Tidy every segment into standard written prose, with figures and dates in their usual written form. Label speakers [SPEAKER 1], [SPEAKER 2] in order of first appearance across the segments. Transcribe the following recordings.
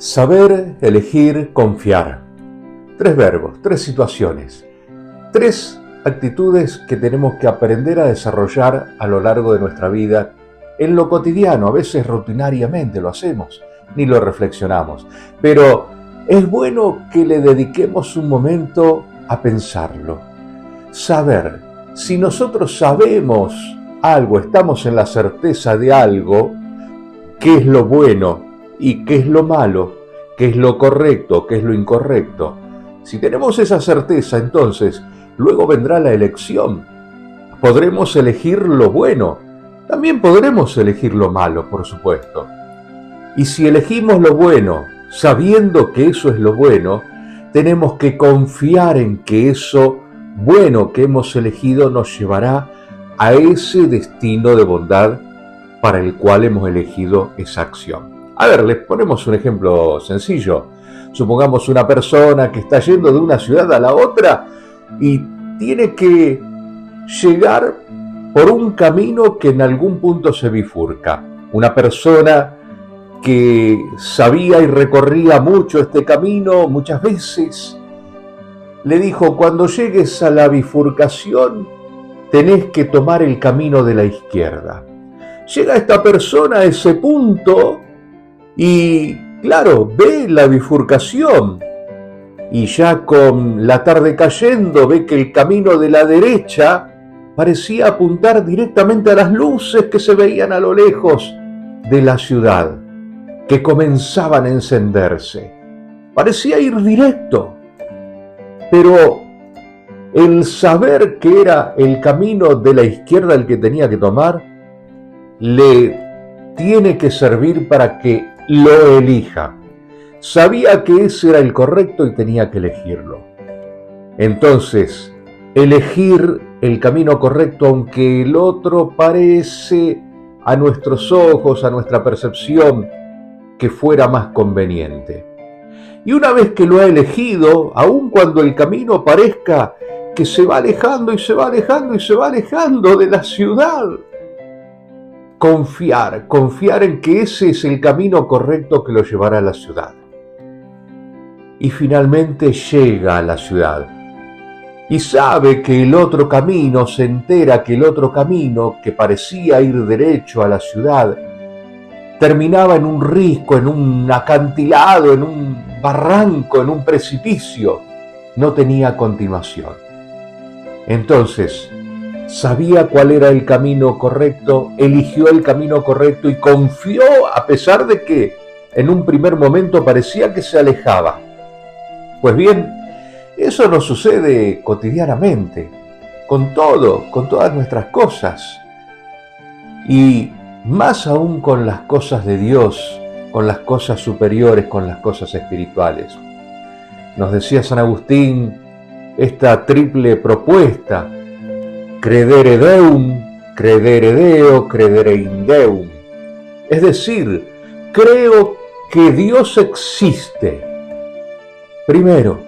[SPEAKER 1] Saber, elegir, confiar. Tres verbos, tres situaciones, tres actitudes que tenemos que aprender a desarrollar a lo largo de nuestra vida. En lo cotidiano, a veces rutinariamente lo hacemos, ni lo reflexionamos. Pero es bueno que le dediquemos un momento a pensarlo. Saber. Si nosotros sabemos algo, estamos en la certeza de algo, qué es lo bueno y qué es lo malo, qué es lo correcto, qué es lo incorrecto. Si tenemos esa certeza, entonces luego vendrá la elección. Podremos elegir lo bueno, también podremos elegir lo malo, por supuesto. Y si elegimos lo bueno, sabiendo que eso es lo bueno, tenemos que confiar en que eso bueno que hemos elegido nos llevará a ese destino de bondad para el cual hemos elegido esa acción. A ver, les ponemos un ejemplo sencillo. Supongamos una persona que está yendo de una ciudad a la otra y tiene que llegar por un camino que en algún punto se bifurca. Una persona que sabía y recorría mucho este camino muchas veces, le dijo: cuando llegues a la bifurcación tenés que tomar el camino de la izquierda. Llega esta persona a ese punto y, claro, ve la bifurcación y ya con la tarde cayendo ve que el camino de la derecha parecía apuntar directamente a las luces que se veían a lo lejos de la ciudad, que comenzaban a encenderse. Parecía ir directo, pero el saber que era el camino de la izquierda el que tenía que tomar, le tiene que servir para que lo elija. Sabía que ese era el correcto y tenía que elegirlo. Entonces, elegir el camino correcto, aunque el otro parece a nuestros ojos, a nuestra percepción, que fuera más conveniente. Y una vez que lo ha elegido, aun cuando el camino parezca que se va alejando y se va alejando y se va alejando de la ciudad, confiar en que ese es el camino correcto que lo llevará a la ciudad. Y finalmente llega a la ciudad y sabe que el otro camino, se entera que el otro camino que parecía ir derecho a la ciudad terminaba en un risco, en un acantilado, en un barranco, en un precipicio. No tenía continuación. Entonces, sabía cuál era el camino correcto, eligió el camino correcto y confió a pesar de que en un primer momento parecía que se alejaba. Pues bien, eso nos sucede cotidianamente, con todo, con todas nuestras cosas. Y más aún con las cosas de Dios, con las cosas superiores, con las cosas espirituales. Nos decía San Agustín esta triple propuesta: credere deum, credere deo, credere in deum. Es decir, creo que Dios existe. Primero,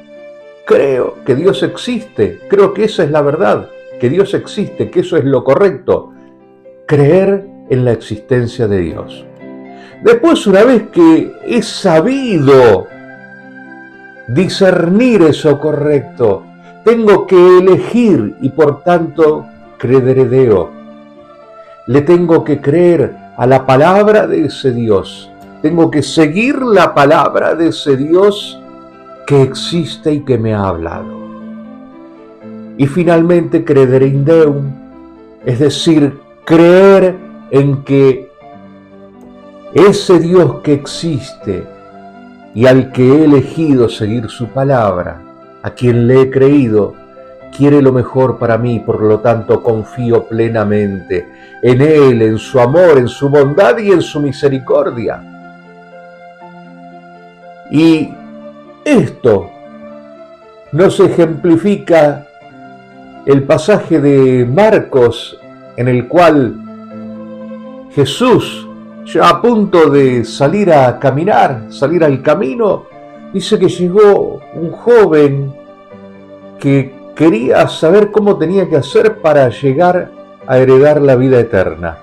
[SPEAKER 1] creo que Dios existe, creo que esa es la verdad, que Dios existe, que eso es lo correcto. Creer en la existencia de Dios. Después, una vez que he sabido discernir eso correcto, tengo que elegir y por tanto credere deo. Le tengo que creer a la palabra de ese Dios. Tengo que seguir la palabra de ese Dios que existe y que me ha hablado. Y finalmente credere in deum, es decir, creer en que ese Dios que existe y al que he elegido seguir su palabra, a quien le he creído, quiere lo mejor para mí, por lo tanto confío plenamente en Él, en su amor, en su bondad y en su misericordia. Y esto nos ejemplifica el pasaje de Marcos en el cual Jesús, ya a punto de salir a caminar, salir al camino, dice que llegó un joven que quería saber cómo tenía que hacer para llegar a heredar la vida eterna.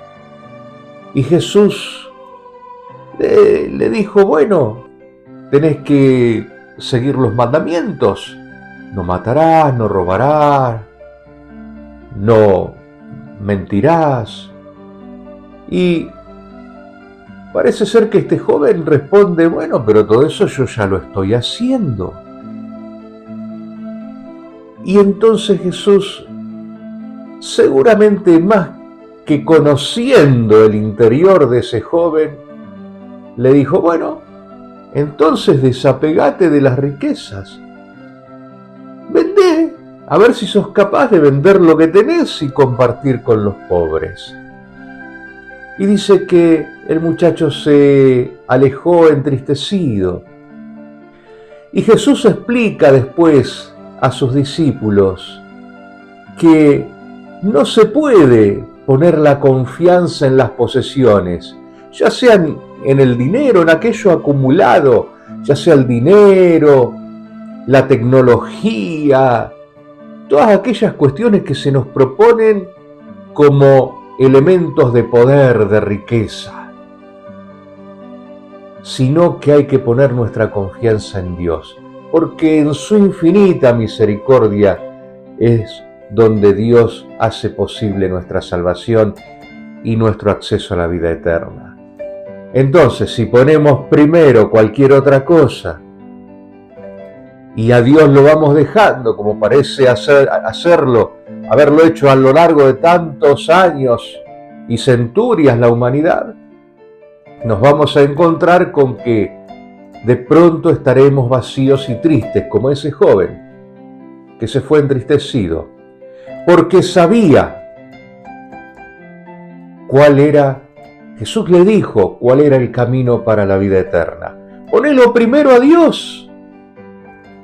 [SPEAKER 1] Y Jesús le dijo: bueno, tenés que seguir los mandamientos. No matarás, no robarás, no mentirás. Y parece ser que este joven responde, bueno, pero todo eso yo ya lo estoy haciendo. Y entonces Jesús, seguramente más que conociendo el interior de ese joven, le dijo, bueno, entonces desapegate de las riquezas. Vendé, a ver si sos capaz de vender lo que tenés y compartir con los pobres. Y dice que el muchacho se alejó entristecido. Y Jesús explica después a sus discípulos que no se puede poner la confianza en las posesiones, ya sean en el dinero, en aquello acumulado, ya sea el dinero, la tecnología, todas aquellas cuestiones que se nos proponen como elementos de poder, de riqueza, sino que hay que poner nuestra confianza en Dios, porque en su infinita misericordia es donde Dios hace posible nuestra salvación y nuestro acceso a la vida eterna. Entonces, si ponemos primero cualquier otra cosa y a Dios lo vamos dejando, como parece haberlo hecho a lo largo de tantos años y centurias la humanidad, nos vamos a encontrar con que de pronto estaremos vacíos y tristes, como ese joven que se fue entristecido, porque sabía cuál era, Jesús le dijo cuál era el camino para la vida eterna. Ponelo primero a Dios.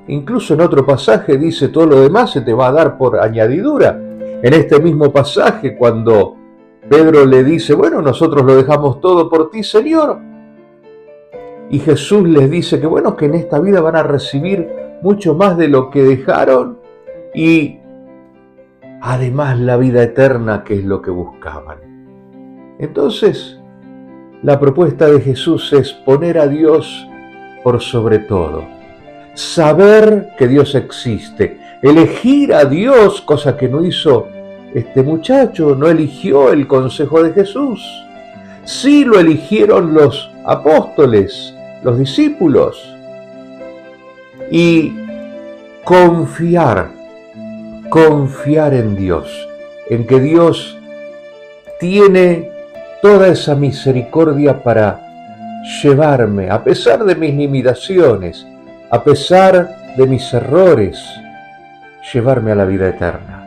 [SPEAKER 1] Incluso en otro pasaje dice, todo lo demás se te va a dar por añadidura. En este mismo pasaje, cuando Pedro le dice, bueno, nosotros lo dejamos todo por ti, Señor. Y Jesús les dice que bueno, que en esta vida van a recibir mucho más de lo que dejaron y además la vida eterna, que es lo que buscaban. Entonces, la propuesta de Jesús es poner a Dios por sobre todo. Saber que Dios existe. Elegir a Dios, cosa que no hizo este muchacho, no eligió el consejo de Jesús. Sí lo eligieron los apóstoles, los discípulos. Y confiar en Dios, en que Dios tiene toda esa misericordia para llevarme, a pesar de mis limitaciones, a pesar de mis errores, llevarme a la vida eterna,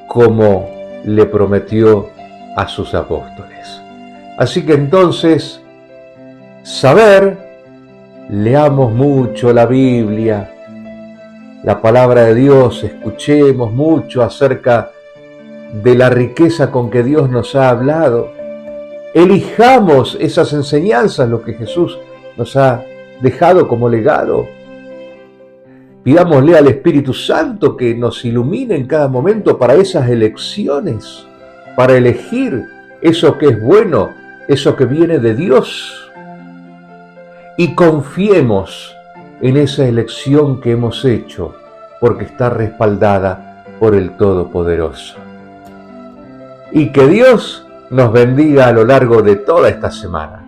[SPEAKER 1] como le prometió a sus apóstoles. Así que entonces, leamos mucho la Biblia, la palabra de Dios, escuchemos mucho acerca de la riqueza con que Dios nos ha hablado. Elijamos esas enseñanzas, lo que Jesús nos ha dejado como legado. Pidámosle al Espíritu Santo que nos ilumine en cada momento para esas elecciones, para elegir eso que es bueno, eso que viene de Dios. Y confiemos en esa elección que hemos hecho, porque está respaldada por el Todopoderoso. Y que Dios nos bendiga a lo largo de toda esta semana.